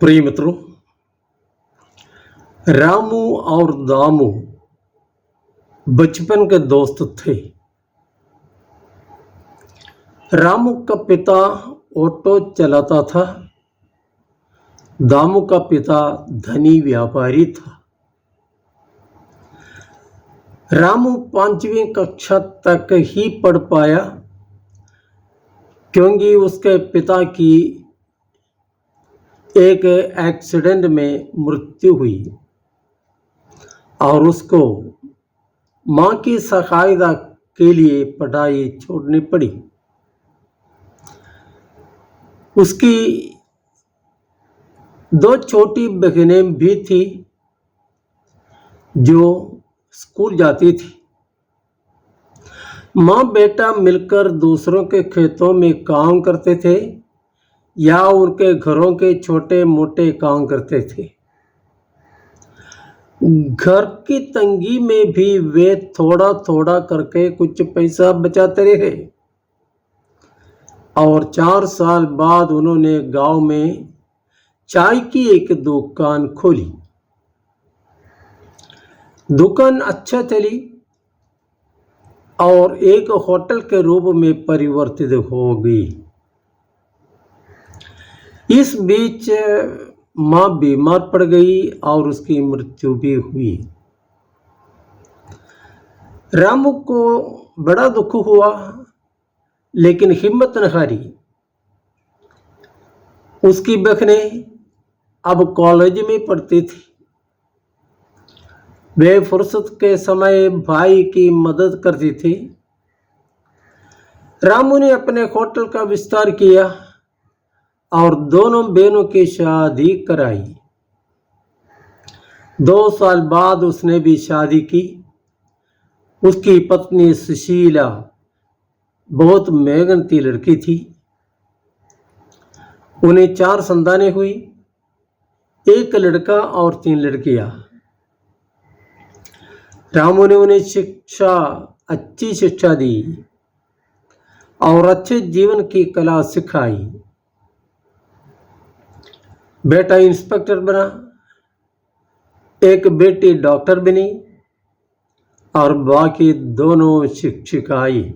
प्रिय मित्रों, रामू और दामू बचपन के दोस्त थे। रामू का पिता ऑटो चलाता था। दामू का पिता धनी व्यापारी था। रामू 5वीं कक्षा तक ही पढ़ पाया क्योंकि उसके पिता की एक एक्सीडेंट में मृत्यु हुई और उसको मां की सहायता के लिए पढ़ाई छोड़नी पड़ी। उसकी 2 छोटी बहनें भी थी जो स्कूल जाती थी। मां बेटा मिलकर दूसरों के खेतों में काम करते थे या उनके घरों के छोटे मोटे काम करते थे। घर की तंगी में भी वे थोड़ा थोड़ा करके कुछ पैसा बचाते रहे और 4 साल बाद उन्होंने गांव में चाय की एक दुकान खोली। दुकान अच्छा चली और एक होटल के रूप में परिवर्तित हो गई। इस बीच मां बीमार पड़ गई और उसकी मृत्यु भी हुई। रामू को बड़ा दुख हुआ लेकिन हिम्मत न हारी। उसकी बहनें अब कॉलेज में पढ़ती थी। वे फुर्सत के समय भाई की मदद करती थी। रामू ने अपने होटल का विस्तार किया और दोनों बहनों की शादी कराई। 2 साल बाद उसने भी शादी की। उसकी पत्नी सुशीला बहुत मेहनती लड़की थी। उन्हें 4 संतानें हुई, 1 लड़का और 3 लड़कियां। रामू ने उन्हें अच्छी शिक्षा दी और अच्छे जीवन की कला सिखाई। बेटा इंस्पेक्टर बना, एक बेटी डॉक्टर बनी और बाकी दोनों शिक्षिकाएं।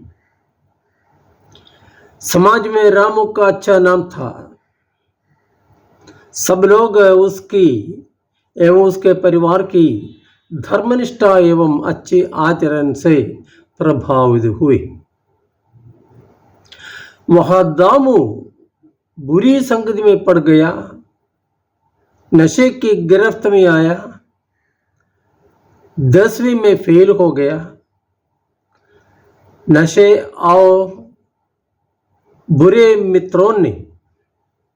समाज में रामू का अच्छा नाम था। सब लोग उसकी एवं उसके परिवार की धर्मनिष्ठा एवं अच्छे आचरण से प्रभावित हुए। वहां दामू बुरी संगति में पड़ गया, नशे की गिरफ्त में आया, 10वीं में फेल हो गया। नशे और बुरे मित्रों ने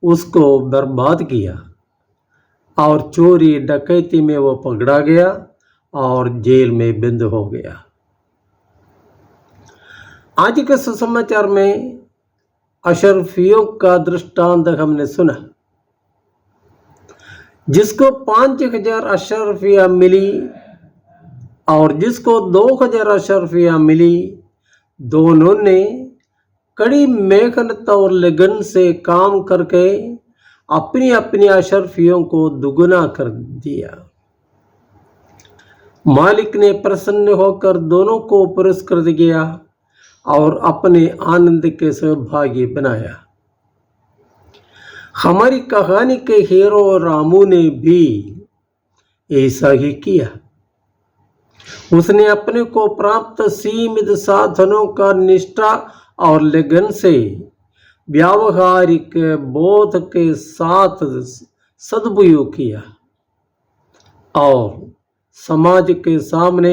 उसको बर्बाद किया और चोरी डकैती में वो पकड़ा गया और जेल में बंद हो गया। आज के सुसमाचार में अशरफियों का दृष्टांत हमने सुना। जिसको 5000 अशरफियां मिली और जिसको 2000 अशरफियां मिली, दोनों ने कड़ी मेहनत और लगन से काम करके अपनी अपनी अशरफियों को दुगुना कर दिया। मालिक ने प्रसन्न होकर दोनों को पुरस्कृत किया और अपने आनंद के सहभागी बनाया। हमारी कहानी के हीरो रामू ने भी ऐसा ही किया। उसने अपने को प्राप्त सीमित साधनों का निष्ठा और लगन से व्यावहारिक बोध के साथ सदुपयोग किया और समाज के सामने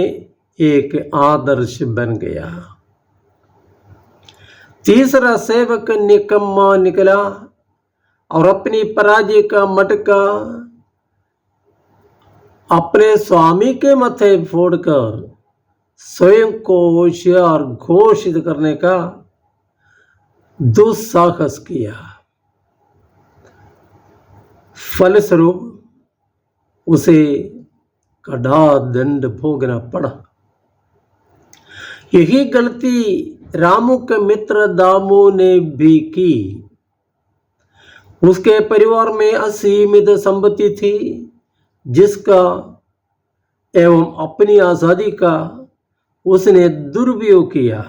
एक आदर्श बन गया। तीसरा सेवक निकम्मा निकला और अपनी पराजय का मटका अपने स्वामी के माथे फोड़कर स्वयं को होशियार घोषित करने का दुस्साहस किया। फलस्वरूप उसे कड़ा दंड भोगना पड़ा। यही गलती रामू के मित्र दामू ने भी की। उसके परिवार में असीमित संपत्ति थी, जिसका एवं अपनी आज़ादी का उसने दुरुपयोग किया।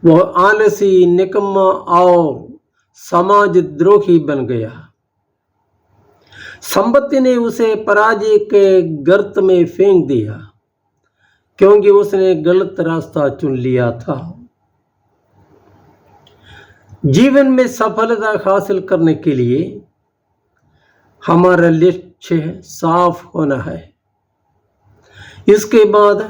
वह आलसी, निकम्मा और समाजद्रोही बन गया। संपत्ति ने उसे पराजय के गर्त में फेंक दिया, क्योंकि उसने गलत रास्ता चुन लिया था। जीवन में सफलता हासिल करने के लिए हमारा लक्ष्य साफ होना है। इसके बाद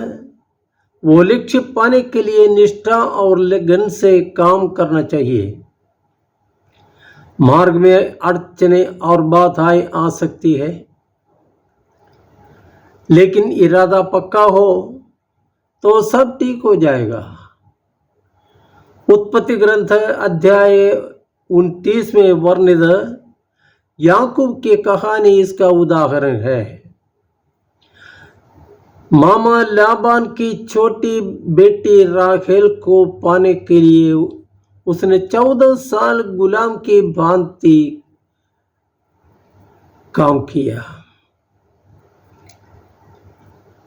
वो लक्ष्य पाने के लिए निष्ठा और लगन से काम करना चाहिए। मार्ग में अड़चनें और बाधाएं आ सकती है, लेकिन इरादा पक्का हो तो सब ठीक हो जाएगा। उत्पत्ति ग्रंथ अध्याय 29 में वर्णित याकूब की कहानी इसका उदाहरण है। मामा लाबान की छोटी बेटी राखेल को पाने के लिए उसने 14 साल गुलाम की भांति काम किया,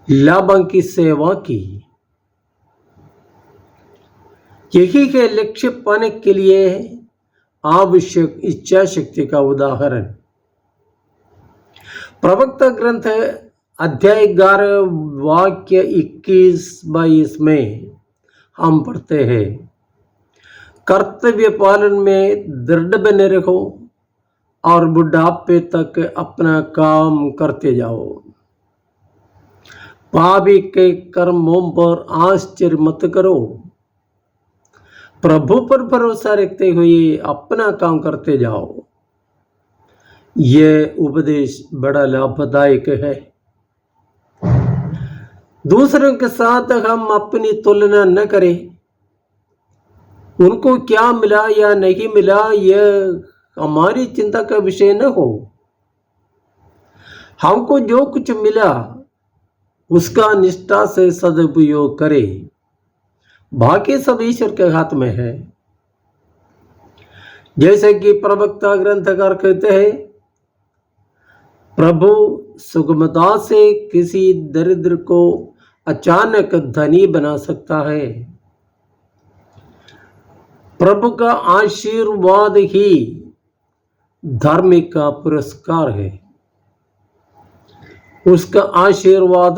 लाबान की सेवा की। यही के लक्ष्य पाने के लिए आवश्यक इच्छा शक्ति का उदाहरण। प्रवक्ता ग्रंथ अध्याय 11 वाक्य 21-22 में हम पढ़ते हैं, कर्तव्य पालन में दृढ़ बने रहो और बुढ़ापे तक अपना काम करते जाओ। पापी के कर्मों पर आश्चर्य मत करो, प्रभु पर भरोसा रखते हुए अपना काम करते जाओ। यह उपदेश बड़ा लाभदायक है। दूसरों के साथ हम अपनी तुलना न करें। उनको क्या मिला या नहीं मिला, यह हमारी चिंता का विषय न हो। हमको जो कुछ मिला उसका निष्ठा से सदुपयोग करें। बाकी सब ईश्वर के हाथ में है। जैसे कि प्रवक्ता ग्रंथकार कहते हैं, प्रभु सुगमता से किसी दरिद्र को अचानक धनी बना सकता है। प्रभु का आशीर्वाद ही धार्मिक का पुरस्कार है। उसका आशीर्वाद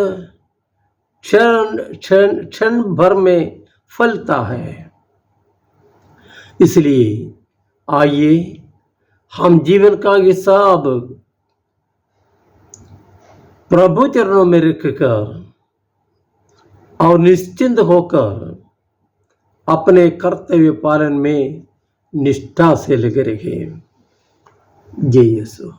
क्षण भर में फलता है। इसलिए आइए हम जीवन का हिसाब प्रभु चरणों में रखकर और निश्चिंत होकर अपने कर्तव्य पालन में निष्ठा से लगे रखें। जय यीशु।